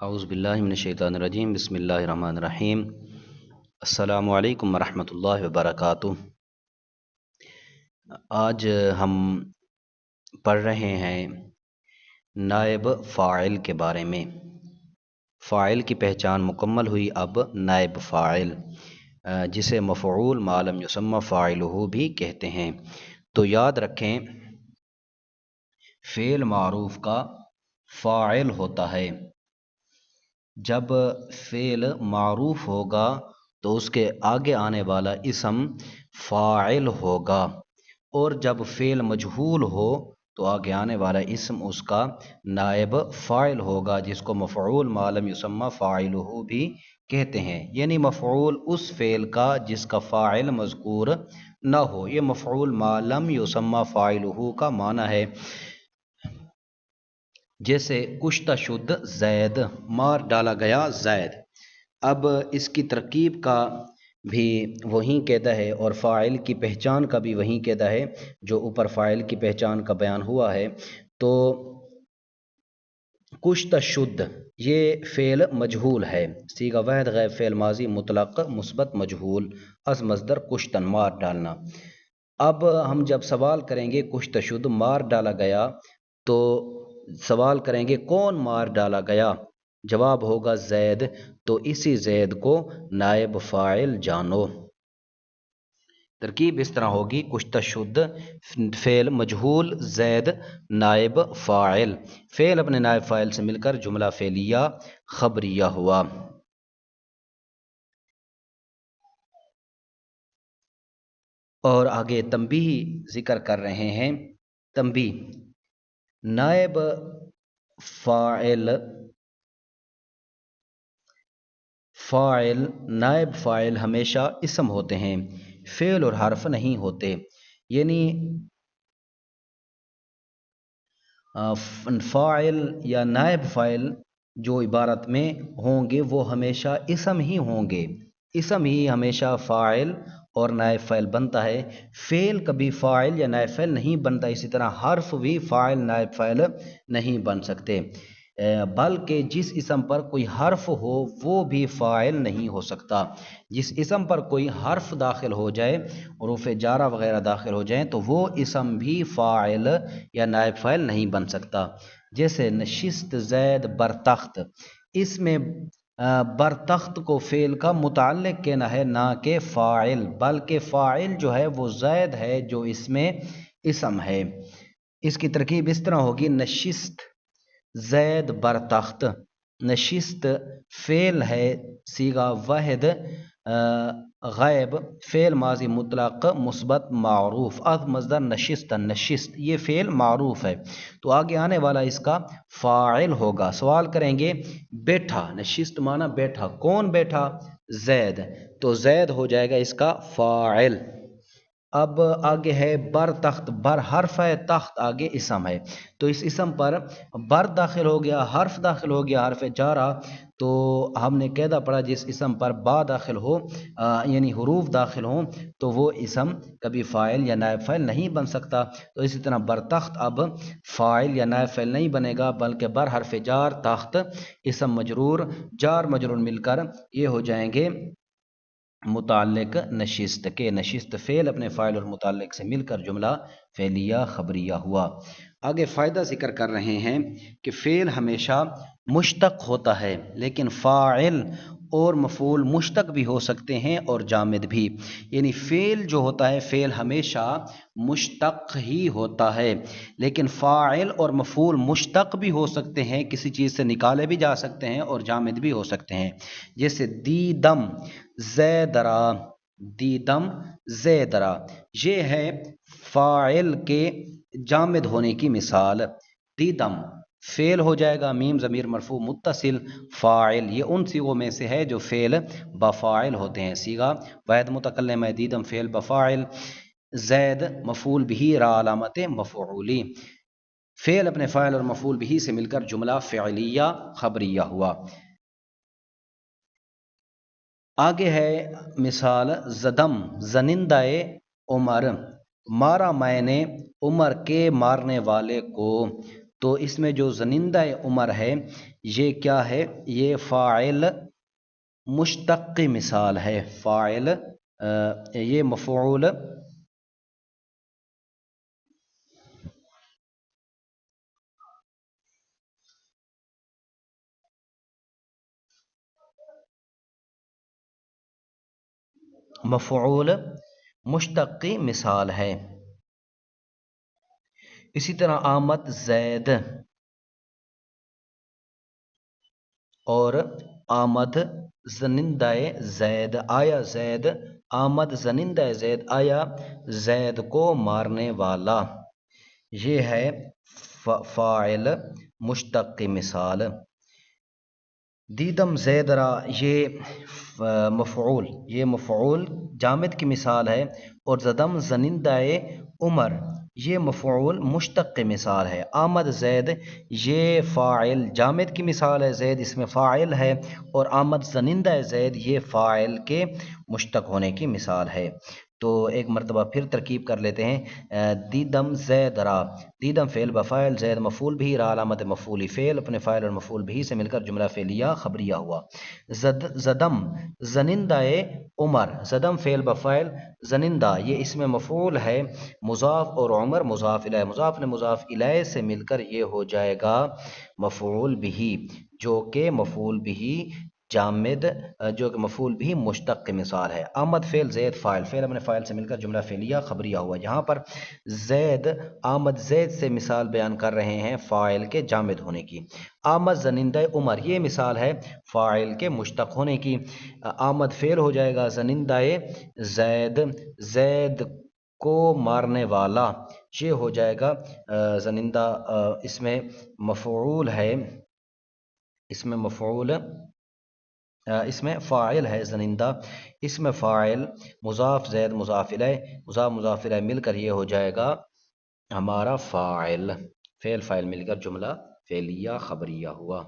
اعوذ باللہ من الشیطان الرجیم، بسم اللہ الرحمن الرحیم۔ السلام علیکم ورحمۃ اللہ وبرکاتہ۔ آج ہم پڑھ رہے ہیں نائب فاعل کے بارے میں۔ فاعل کی پہچان مکمل ہوئی، اب نائب فاعل جسے مفعول ما لم یسمى فاعلہ بھی کہتے ہیں۔ تو یاد رکھیں، فعل معروف کا فاعل ہوتا ہے۔ جب فعل معروف ہوگا تو اس کے آگے آنے والا اسم فاعل ہوگا، اور جب فعل مجہول ہو تو آگے آنے والا اسم اس کا نائب فاعل ہوگا، جس کو مفعول ما لم یسمى فاعلہ بھی کہتے ہیں۔ یعنی مفعول اس فعل کا جس کا فاعل مذکور نہ ہو، یہ مفعول ما لم یسمى فاعلہ کا معنی ہے۔ جیسے کشتہ شد زید، مار ڈالا گیا زید۔ اب اس کی ترکیب کا بھی وہی قاعدہ ہے اور فاعل کی پہچان کا بھی وہی قاعدہ ہے جو اوپر فاعل کی پہچان کا بیان ہوا ہے۔ تو کشتہ شد یہ فعل مجہول ہے، صیغہ واحد غیر فعل ماضی مطلق مثبت مجہول از مصدر کشتن، مار ڈالنا۔ اب ہم جب سوال کریں گے کشتہ شد مار ڈالا گیا، تو سوال کریں گے کون مار ڈالا گیا؟ جواب ہوگا زید، تو اسی زید کو نائب فاعل جانو۔ ترکیب اس طرح ہوگی: کشتہ شد فعل مجہول، زید نائب فاعل۔ فعل اپنے نائب فاعل سے مل کر جملہ فعلیہ خبریہ ہوا۔ اور آگے تنبیہ ذکر کر رہے ہیں۔ تنبیہ: نائب فاعل ہمیشہ اسم ہوتے ہیں، فعل اور حرف نہیں ہوتے۔ یعنی فاعل یا نائب فاعل جو عبارت میں ہوں گے وہ ہمیشہ اسم ہی ہوں گے، اسم ہی ہمیشہ فاعل اور نائب فاعل بنتا ہے۔ فعل کبھی فاعل یا نائب فاعل نہیں بنتا، اسی طرح حرف بھی فاعل نائب فاعل نہیں بن سکتے، بلکہ جس اسم پر کوئی حرف ہو وہ بھی فاعل نہیں ہو سکتا۔ جس اسم پر کوئی حرف داخل ہو جائے، حروف جارہ وغیرہ داخل ہو جائیں، تو وہ اسم بھی فاعل یا نائب فاعل نہیں بن سکتا۔ جیسے نشست زید برتخت، اس میں برتخت کو فعل کا متعلق کہنا ہے، نہ کہ فاعل، بلکہ فاعل جو ہے وہ زید ہے جو اس میں اسم ہے۔ اس کی ترکیب اس طرح ہوگی: نشست زید برتخت۔ نشست فعل ہے، صیغہ واحد غائب، فعل ماضی مطلق مثبت معروف از مصدر نشست، نشست یہ فعل معروف ہے، تو آگے آنے والا اس کا فاعل ہوگا۔ سوال کریں گے بیٹھا، نشست معنی بیٹھا، کون بیٹھا؟ زید، تو زید ہو جائے گا اس کا فاعل۔ اب آگے ہے بر تخت، بر حرف ہے، تخت آگے اسم ہے، تو اس اسم پر بر داخل ہو گیا، حرف داخل ہو گیا، حرف جارہ، تو ہم نے قاعدہ پڑھا جس اسم پر با داخل ہو یعنی حروف داخل ہوں تو وہ اسم کبھی فاعل یا نائب فاعل نہیں بن سکتا۔ تو اسی طرح برتخت اب فاعل یا نائب فاعل نہیں بنے گا، بلکہ بر حرف جار، تخت اسم مجرور، جار مجرور مل کر یہ ہو جائیں گے متعلق نشست کے۔ نشست فعل اپنے فاعل اور متعلق سے مل کر جملہ فعلیہ خبریہ ہوا۔ آگے فائدہ ذکر کر رہے ہیں کہ فعل ہمیشہ مشتق ہوتا ہے، لیکن فاعل اور مفعول مشتق بھی ہو سکتے ہیں اور جامد بھی۔ یعنی فعل جو ہوتا ہے، فعل ہمیشہ مشتق ہی ہوتا ہے، لیکن فاعل اور مفعول مشتق بھی ہو سکتے ہیں، کسی چیز سے نکالے بھی جا سکتے ہیں اور جامد بھی ہو سکتے ہیں۔ جیسے دیدم زیدرا، دیدم زیدرا، یہ ہے فاعل کے جامد ہونے کی مثال۔ دیدم فعل ہو جائے گا، میم ضمیر مرفوع متصل، فاعل یہ ان صیغوں میں سے ہے جو فعل بفاعل ہوتے ہیں۔ صیغہ واحد متکلم ہے، دیدم فعل بفاعل، زید مفعول بھی را علامت مفعولی۔ فعل اپنے فاعل اور مفعول بھی سے مل کر جملہ فعلیہ خبریہ ہوا۔ آگے ہے مثال زدم زنندہ عمر، مارا میں نے عمر کے مارنے والے کو۔ تو اس میں جو زنندہ عمر ہے یہ کیا ہے؟ یہ فاعل مشتق کی مثال ہے، فاعل یہ مفعول مفعول مشتق کی مثال ہے۔ اسی طرح آمد زید اور آمد زنندہ زید، آیا زید، آمد زنندہ زید، آیا زید کو مارنے والا، یہ ہے فاعل مشتق کی مثال۔ دیدم زید را، یہ مفعول جامد کی مثال ہے، اور زدم زنندہ عمر یہ مفعول مشتق کی مثال ہے۔ آمد زید یہ فاعل جامد کی مثال ہے، زید اس میں فاعل ہے، اور آمد زنندہ زید یہ فاعل کے مشتق ہونے کی مثال ہے۔ تو ایک مرتبہ پھر ترکیب کر لیتے ہیں۔ دیدم زید را، دیدم فعل بفاعل، زید مفعول بھی، را علامت مفعولی فعل اپنے فاعل اور مفعول بھی سے مل کر جملہ فعلیہ خبریہ ہوا۔ زدم زنندہ عمر، زدم فعل بفاعل، زنندہ یہ اس میں مفعول ہے، مضاف اور عمر مضاف الیہ، مضاف نے مضاف الیہ سے مل کر یہ ہو جائے گا مفعول بھی، جو کہ مفعول بھی جامد، جو کہ مفعول بھی مشتق کی مثال ہے۔ آمد فعل، زید فاعل، فعل اپنے فاعل سے مل کر جملہ فعلیہ خبریہ ہوا۔ یہاں پر زید، آمد زید سے مثال بیان کر رہے ہیں فاعل کے جامد ہونے کی۔ آمد زنندہ عمر یہ مثال ہے فاعل کے مشتق ہونے کی۔ آمد فعل ہو جائے گا زنندہ زید، زید کو مارنے والا یہ ہو جائے گا زنندہ، اس میں مفعول ہے، اس میں مفعول، اس میں فاعل ہے زنندہ، اس میں فاعل مضاف زید مضاف الیہ، مضاف مضاف الیہ مل کر یہ ہو جائے گا ہمارا فاعل، فعل فاعل مل کر جملہ فعلیہ خبریہ ہوا۔